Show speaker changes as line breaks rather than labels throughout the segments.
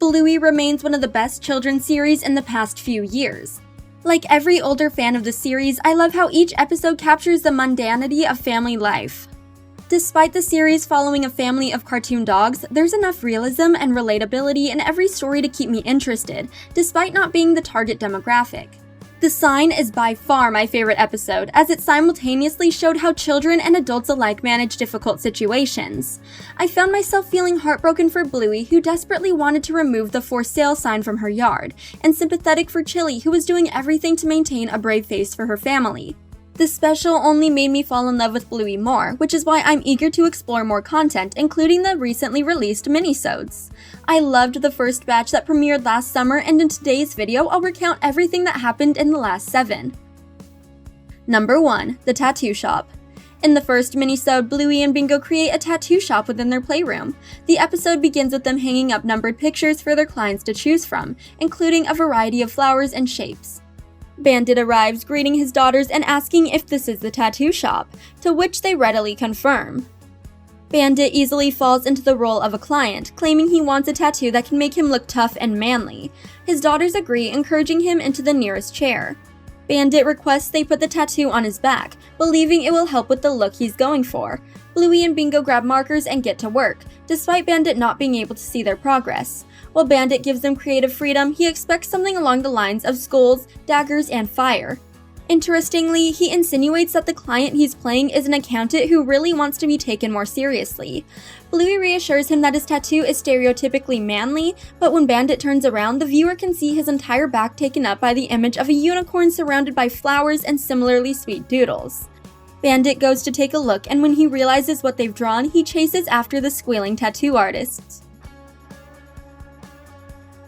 Bluey remains one of the best children's series in the past few years. Like every older fan of the series, I love how each episode captures the mundanity of family life. Despite the series following a family of cartoon dogs, there's enough realism and relatability in every story to keep me interested, despite not being the target demographic. The Sign is by far my favorite episode, as it simultaneously showed how children and adults alike manage difficult situations. I found myself feeling heartbroken for Bluey, who desperately wanted to remove the for sale sign from her yard, and sympathetic for Chilli, who was doing everything to maintain a brave face for her family. This special only made me fall in love with Bluey more, which is why I'm eager to explore more content, including the recently released Minisodes. I loved the first batch that premiered last summer, and in today's video, I'll recount everything that happened in the last 7. Number 1. The Tattoo Shop. In the first Minisode, Bluey and Bingo create a tattoo shop within their playroom. The episode begins with them hanging up numbered pictures for their clients to choose from, including a variety of flowers and shapes. Bandit arrives, greeting his daughters and asking if this is the tattoo shop, to which they readily confirm. Bandit easily falls into the role of a client, claiming he wants a tattoo that can make him look tough and manly. His daughters agree, encouraging him into the nearest chair. Bandit requests they put the tattoo on his back, believing it will help with the look he's going for. Bluey and Bingo grab markers and get to work, despite Bandit not being able to see their progress. While Bandit gives them creative freedom, he expects something along the lines of skulls, daggers, and fire. Interestingly, he insinuates that the client he's playing is an accountant who really wants to be taken more seriously. Bluey reassures him that his tattoo is stereotypically manly, but when Bandit turns around, the viewer can see his entire back taken up by the image of a unicorn surrounded by flowers and similarly sweet doodles. Bandit goes to take a look, and when he realizes what they've drawn, he chases after the squealing tattoo artists.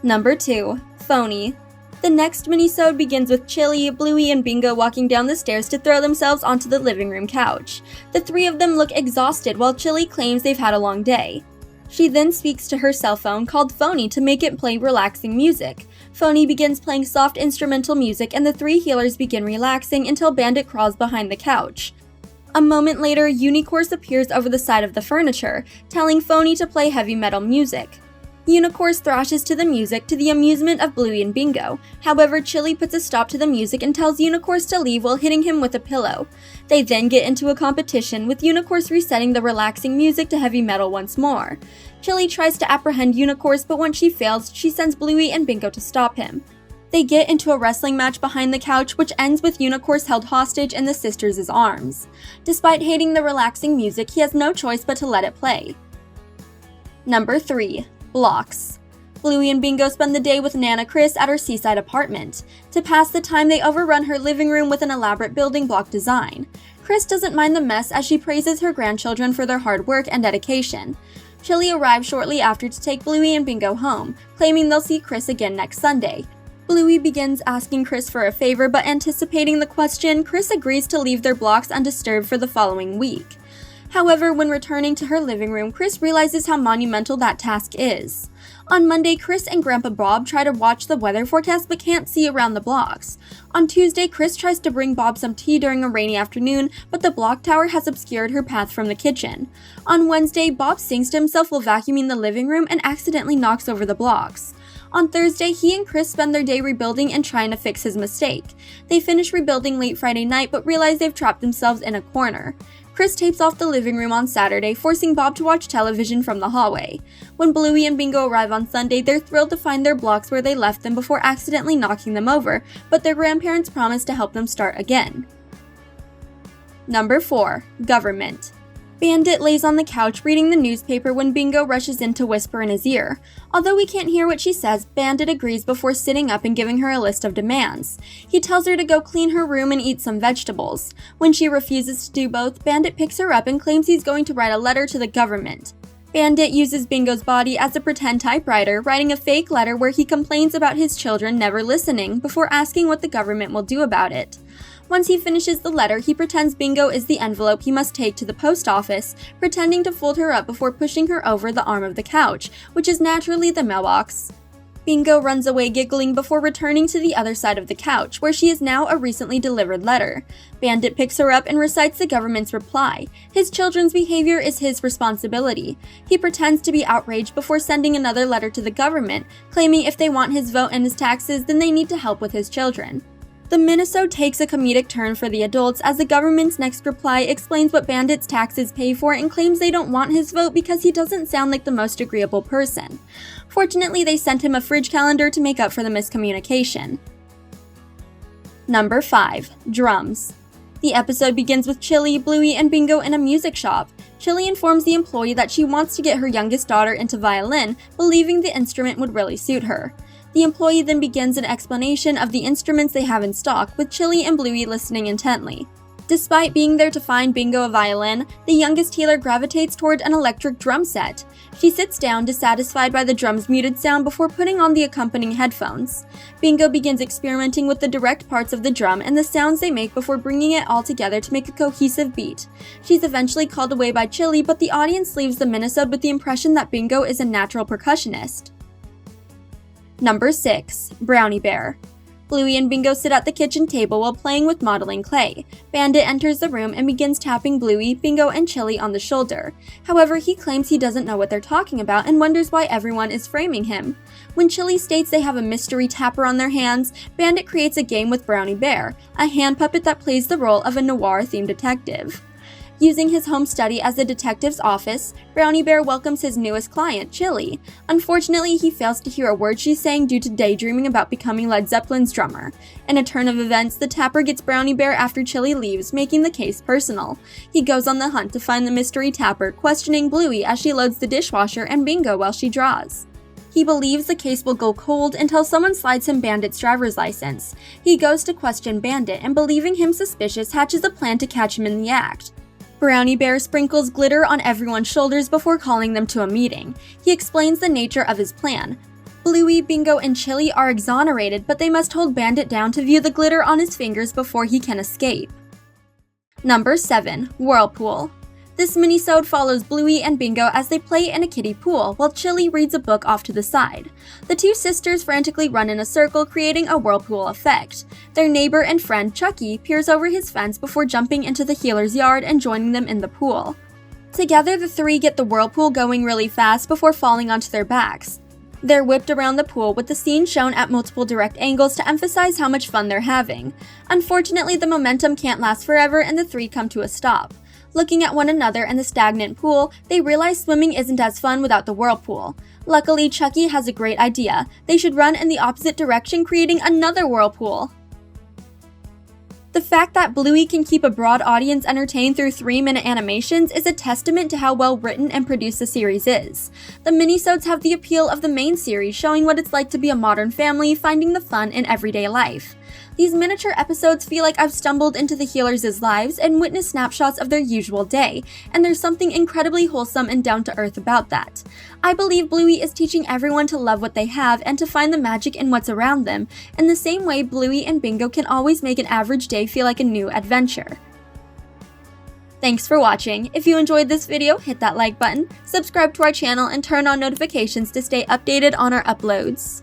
Number 2. Phony. The next minisode begins with Chilli, Bluey, and Bingo walking down the stairs to throw themselves onto the living room couch. The three of them look exhausted while Chilli claims they've had a long day. She then speaks to her cell phone called Phony to make it play relaxing music. Phony begins playing soft instrumental music and the three healers begin relaxing until Bandit crawls behind the couch. A moment later, Unicorse appears over the side of the furniture, telling Phony to play heavy metal music. Unicorse thrashes to the music to the amusement of Bluey and Bingo. However, Chilli puts a stop to the music and tells Unicorse to leave while hitting him with a pillow. They then get into a competition, with Unicorse resetting the relaxing music to heavy metal once more. Chilli tries to apprehend Unicorse, but when she fails, she sends Bluey and Bingo to stop him. They get into a wrestling match behind the couch, which ends with Unicorse held hostage in the sisters' arms. Despite hating the relaxing music, he has no choice but to let it play. Number 3. Blocks. Bluey and Bingo spend the day with Nana Chris at her seaside apartment. To pass the time, they overrun her living room with an elaborate building block design. Chris doesn't mind the mess as she praises her grandchildren for their hard work and dedication. Chilli arrives shortly after to take Bluey and Bingo home, claiming they'll see Chris again next Sunday. Bluey begins asking Chris for a favor, but anticipating the question, Chris agrees to leave their blocks undisturbed for the following week. However, when returning to her living room, Chris realizes how monumental that task is. On Monday, Chris and Grandpa Bob try to watch the weather forecast but can't see around the blocks. On Tuesday, Chris tries to bring Bob some tea during a rainy afternoon, but the block tower has obscured her path from the kitchen. On Wednesday, Bob sings to himself while vacuuming the living room and accidentally knocks over the blocks. On Thursday, he and Chris spend their day rebuilding and trying to fix his mistake. They finish rebuilding late Friday night but realize they've trapped themselves in a corner. Chris tapes off the living room on Saturday, forcing Bob to watch television from the hallway. When Bluey and Bingo arrive on Sunday, they're thrilled to find their blocks where they left them before accidentally knocking them over, but their grandparents promise to help them start again. Number 4. Government. Bandit lays on the couch reading the newspaper when Bingo rushes in to whisper in his ear. Although we can't hear what she says, Bandit agrees before sitting up and giving her a list of demands. He tells her to go clean her room and eat some vegetables. When she refuses to do both, Bandit picks her up and claims he's going to write a letter to the government. Bandit uses Bingo's body as a pretend typewriter, writing a fake letter where he complains about his children never listening before asking what the government will do about it. Once he finishes the letter, he pretends Bingo is the envelope he must take to the post office, pretending to fold her up before pushing her over the arm of the couch, which is naturally the mailbox. Bingo runs away giggling before returning to the other side of the couch, where she is now a recently delivered letter. Bandit picks her up and recites the government's reply. His children's behavior is his responsibility. He pretends to be outraged before sending another letter to the government, claiming if they want his vote and his taxes, then they need to help with his children. The Minisode takes a comedic turn for the adults as the government's next reply explains what Bandit's taxes pay for and claims they don't want his vote because he doesn't sound like the most agreeable person. Fortunately, they sent him a fridge calendar to make up for the miscommunication. Number 5. Drums. The episode begins with Chilli, Bluey, and Bingo in a music shop. Chilli informs the employee that she wants to get her youngest daughter into violin, believing the instrument would really suit her. The employee then begins an explanation of the instruments they have in stock, with Chilli and Bluey listening intently. Despite being there to find Bingo a violin, the youngest healer gravitates toward an electric drum set. She sits down, dissatisfied by the drum's muted sound, before putting on the accompanying headphones. Bingo begins experimenting with the direct parts of the drum and the sounds they make before bringing it all together to make a cohesive beat. She's eventually called away by Chilli, but the audience leaves the Minisode with the impression that Bingo is a natural percussionist. Number 6. Brownie Bear. Bluey and Bingo sit at the kitchen table while playing with modeling clay. Bandit enters the room and begins tapping Bluey, Bingo, and Chilli on the shoulder. However, he claims he doesn't know what they're talking about and wonders why everyone is framing him. When Chilli states they have a mystery tapper on their hands, Bandit creates a game with Brownie Bear, a hand puppet that plays the role of a noir-themed detective. Using his home study as the detective's office, Brownie Bear welcomes his newest client, Chilli. Unfortunately, he fails to hear a word she's saying due to daydreaming about becoming Led Zeppelin's drummer. In a turn of events, the tapper gets Brownie Bear after Chilli leaves, making the case personal. He goes on the hunt to find the mystery tapper, questioning Bluey as she loads the dishwasher and Bingo while she draws. He believes the case will go cold until someone slides him Bandit's driver's license. He goes to question Bandit and, believing him suspicious, hatches a plan to catch him in the act. Brownie Bear sprinkles glitter on everyone's shoulders before calling them to a meeting. He explains the nature of his plan. Bluey, Bingo, and Chilli are exonerated, but they must hold Bandit down to view the glitter on his fingers before he can escape. Number 7. Whirlpool. This minisode follows Bluey and Bingo as they play in a kiddie pool, while Chilli reads a book off to the side. The two sisters frantically run in a circle, creating a whirlpool effect. Their neighbor and friend, Chucky, peers over his fence before jumping into the healer's yard and joining them in the pool. Together, the three get the whirlpool going really fast before falling onto their backs. They're whipped around the pool, with the scene shown at multiple direct angles to emphasize how much fun they're having. Unfortunately, the momentum can't last forever and the three come to a stop. Looking at one another and the stagnant pool, they realize swimming isn't as fun without the whirlpool. Luckily, Chucky has a great idea. They should run in the opposite direction, creating another whirlpool. The fact that Bluey can keep a broad audience entertained through 3-minute animations is a testament to how well written and produced the series is. The minisodes have the appeal of the main series, showing what it's like to be a modern family, finding the fun in everyday life. These miniature episodes feel like I've stumbled into the healers' lives and witnessed snapshots of their usual day, and there's something incredibly wholesome and down-to-earth about that. I believe Bluey is teaching everyone to love what they have and to find the magic in what's around them, in the same way Bluey and Bingo can always make an average day feel like a new adventure. Thanks for watching. If you enjoyed this video, hit that like button, subscribe to our channel, and turn on notifications to stay updated on our uploads.